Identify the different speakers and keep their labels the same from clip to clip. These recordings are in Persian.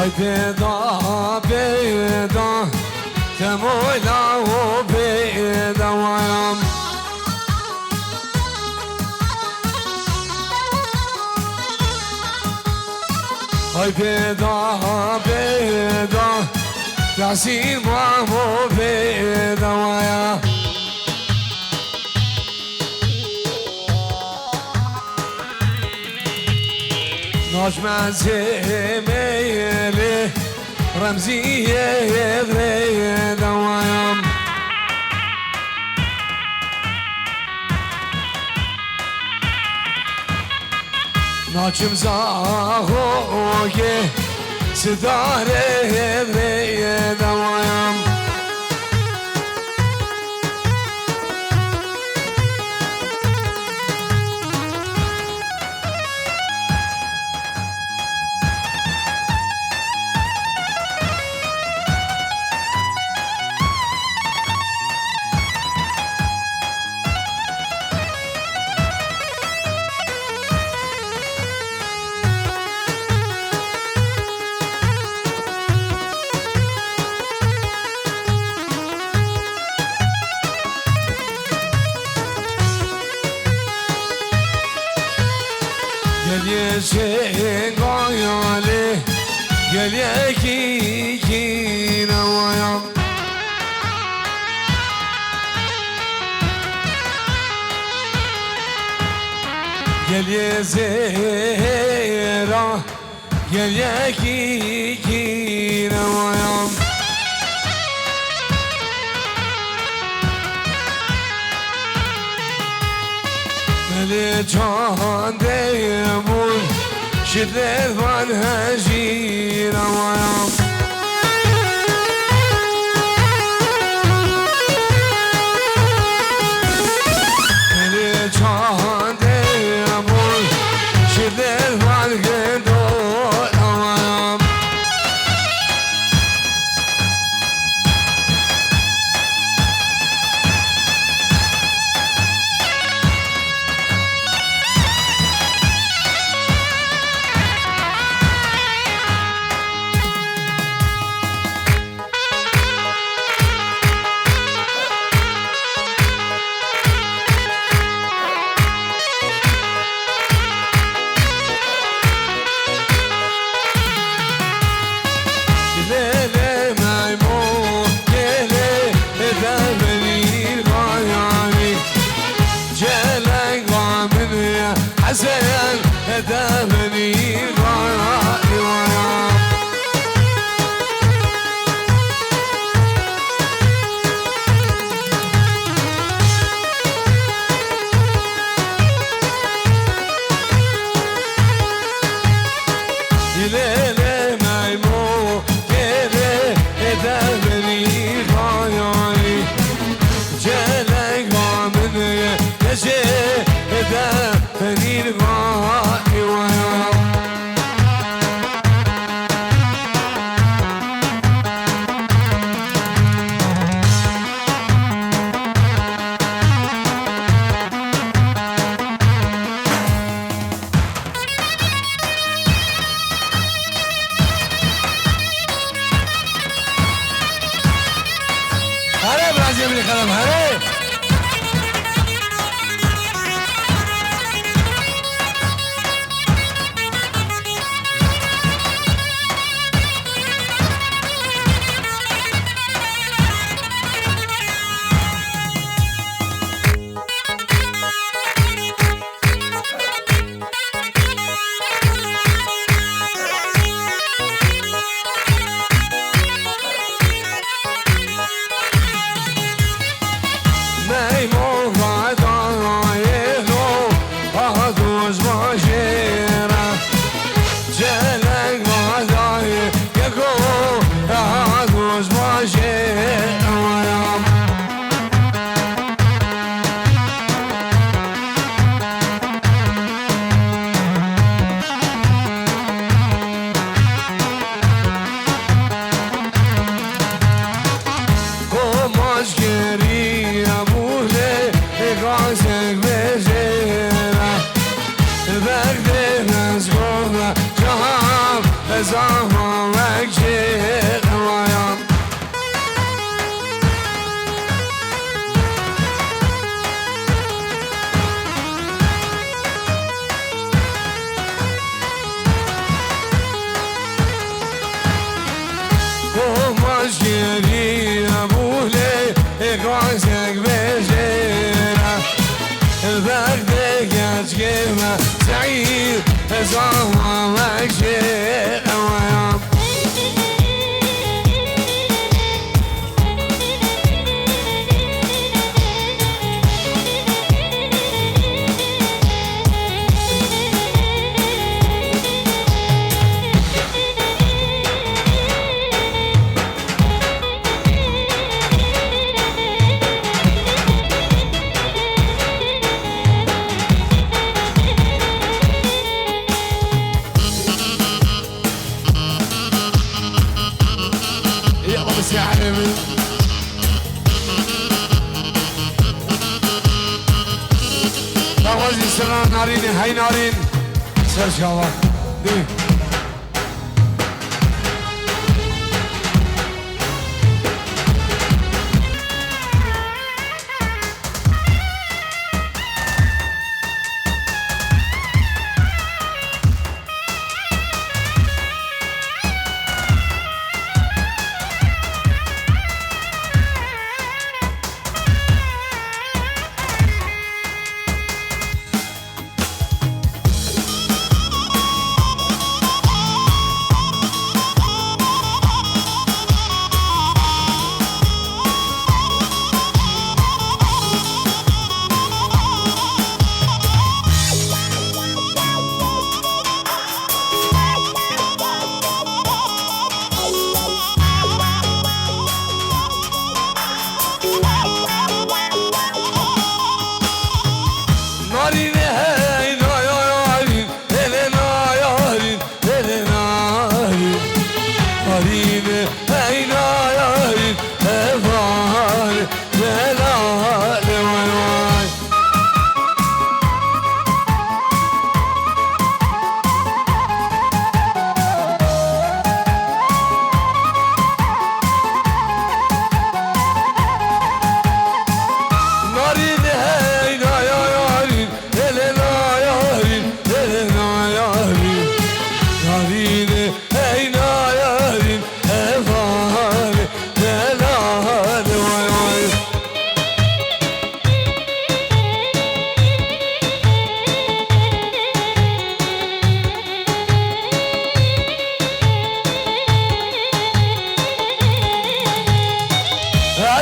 Speaker 1: های پیدا پیدا تمولا و پیدا ویم های پیدا پیدا کسی ما و پیدا ویم ناجمزه میلی رمزیه دوایم ناچم زاهوگه صداره دوایم گل شنگایاله گل یکی نوایم گل زهرا گل یکی نوایم ملی چانده بود شدت من هجیر نوایم ملی چانده بود شدت من گدو نوایم حسن هدفني غرائي ويا ليلة ميمون كده هدفني غرائي جالك ومن يجي هدفني الغائي ويا هلا برازيل بلي خدم هلا زهرا تجيبه سعيد زوامك شيء ويوم يا حبيبي تغوزي سرنا نارين هاي نارين سر شاوة دي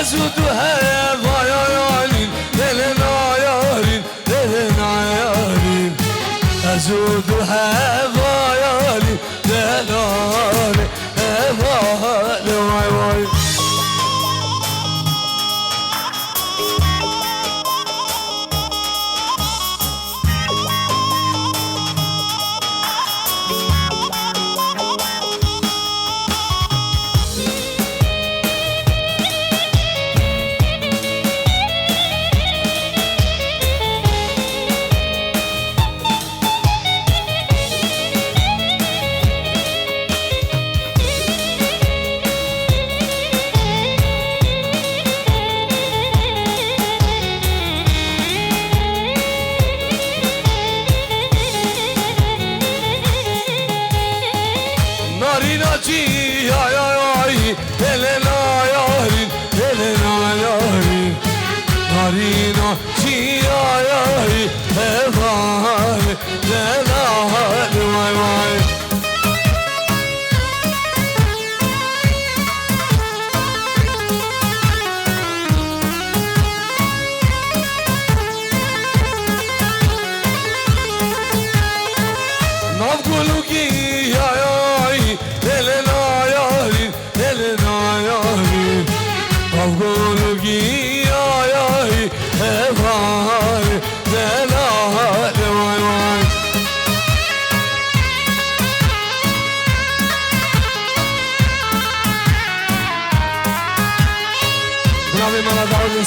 Speaker 1: أزودها ضيارين ليلنا يارين ليلنا يارين أزودها ضيارين ليلنا يارين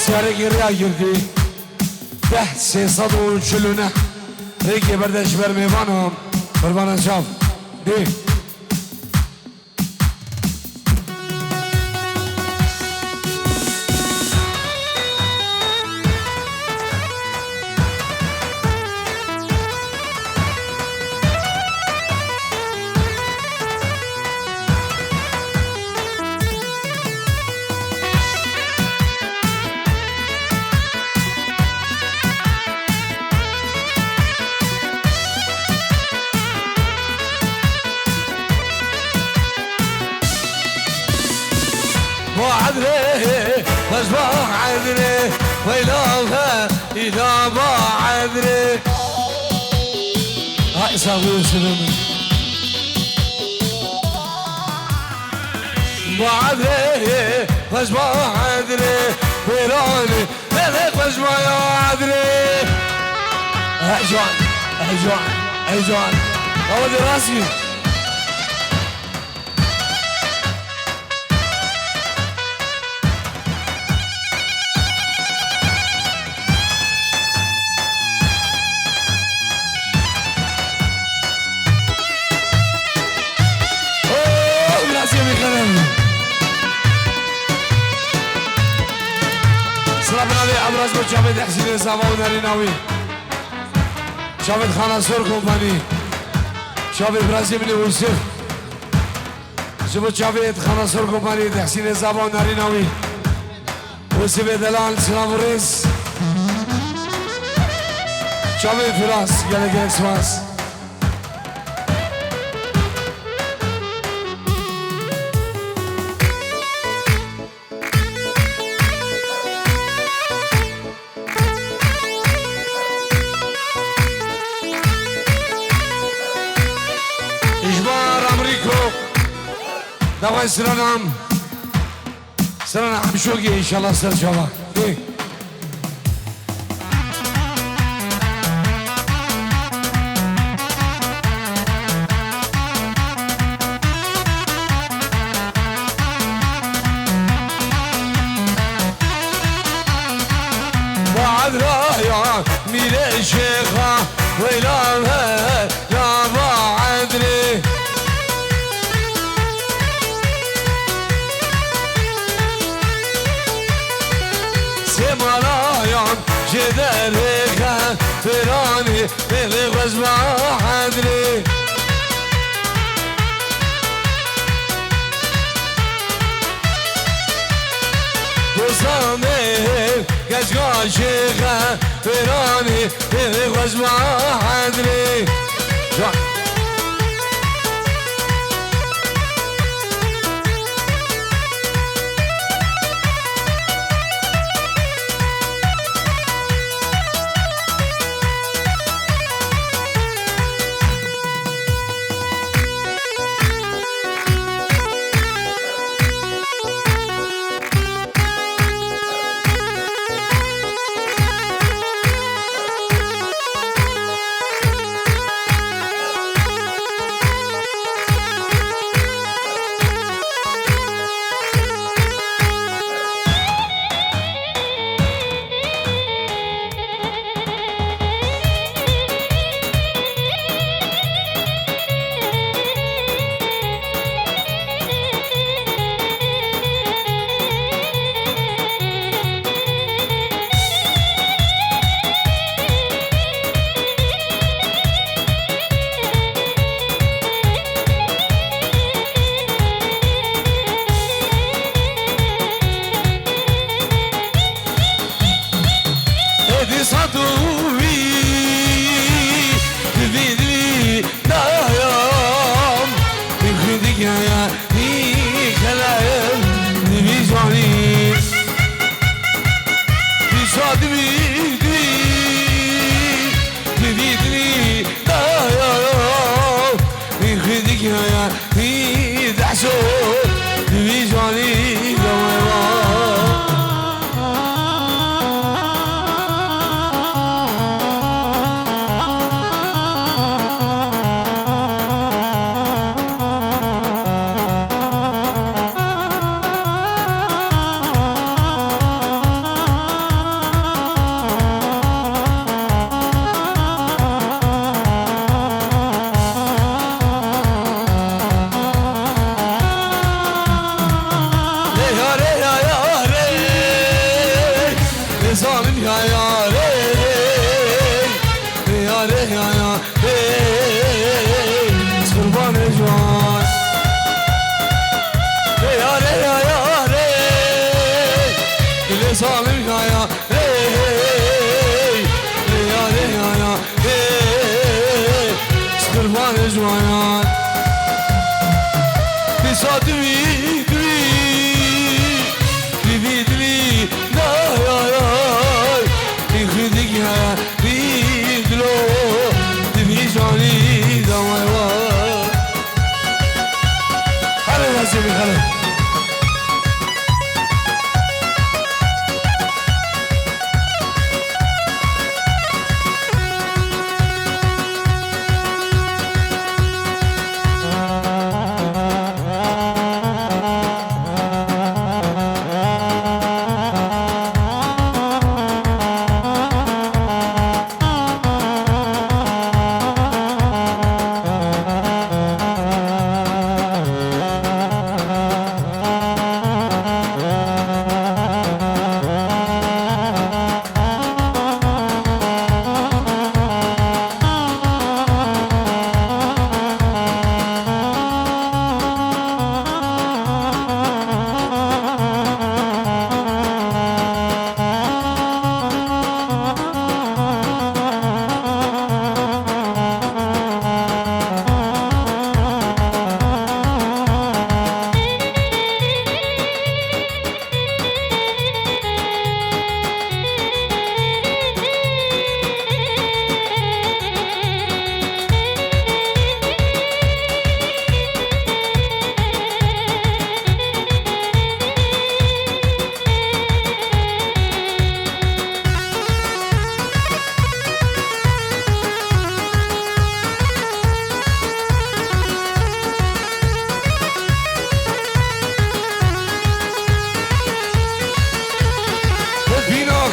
Speaker 1: سيارة ريا يرقي تحت سي صدو شلونه ريقي بردش برميبانهم قربان شاف دي فاشباح عذري ويلوها إذا ما عذري هاي ساوي سلمي ما عذري فاشباح عذري ويلوني ملك فاشباح عذري هجوان هجوان هجوان أودي راسي سلام نبي أبرز بجابد حسين سامو ناريناوي شابد خاناسور كومباني شابد برازي بن يوسف شابد خاناسور كومباني حسين سامو ناريناوي وسيب دلال سلام رئيس شابد فراس جالك اكسواس دواء سرنام شوقي إن شاء الله سر شباب بعد رايا ميل الشيخة ويلامها يا بعدري سمالايان جدريخا فراني بالغز ما حدري دوستاني قشقا شيخا فراني بالغز ما حدري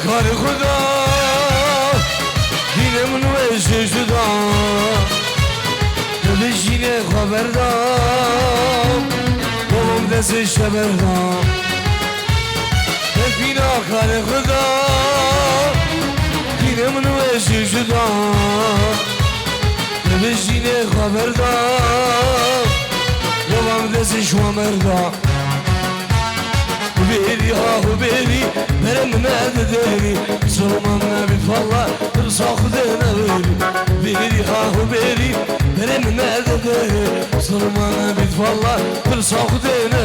Speaker 1: کار خدا دینمون ویشه شدا بشینه خبر دام بابام دستش شبر دام بینا کار خدا دینمون ویشه شدا بشینه خبر دام بابام دستش شمر دام بيري بيري برم نداري ظلمان نبيت والله ترصاخ دينا بيري بيري برم نداري ظلمان نبيت والله ترصاخ دينا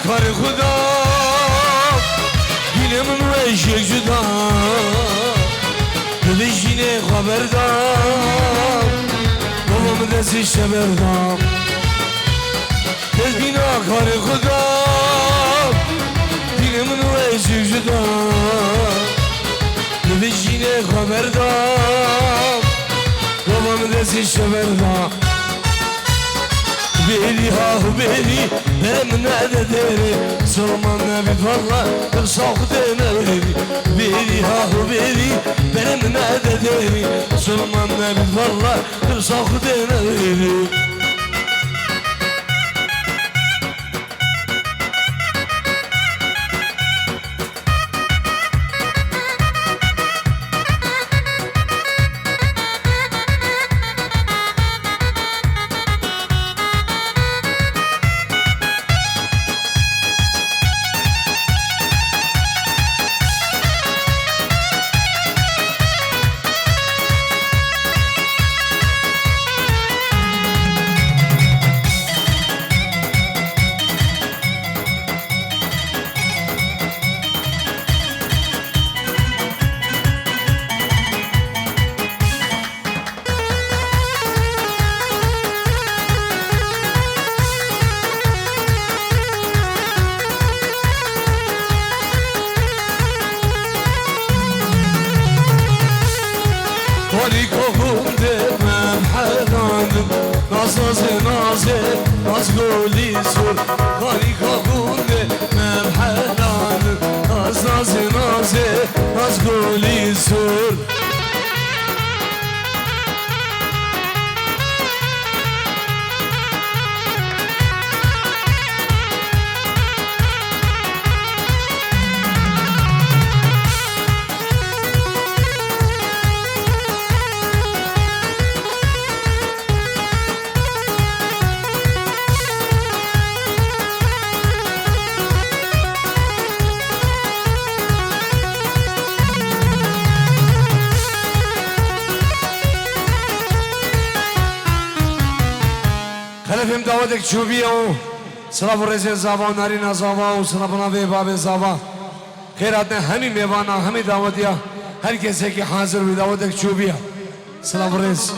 Speaker 1: کار خدا دینمون ویشه جدا بشینه خبر دام بابام دستش شبر دام بینا کار خدا دینمون ویشه جدا بشینه خبر دام بابام دستش شبر دام بيري بيري برم نداري ظلمان نبيت والله ترصاخ دينا بيري بيري برم نداري ظلمان نبيت والله ترصاخ دينا ولی کهونده من حدانم ناز ناز گلی سر ولی کهونده من حدانم ناز گلی سر خلفیم دعوتک چوبی او سلام رزه زبا نارین زبا و سلام نوی باب زبا خیرات نه همی میوانا همی دعوتیا هر کسی که حاضر و دعوتک چوبیا سلام رز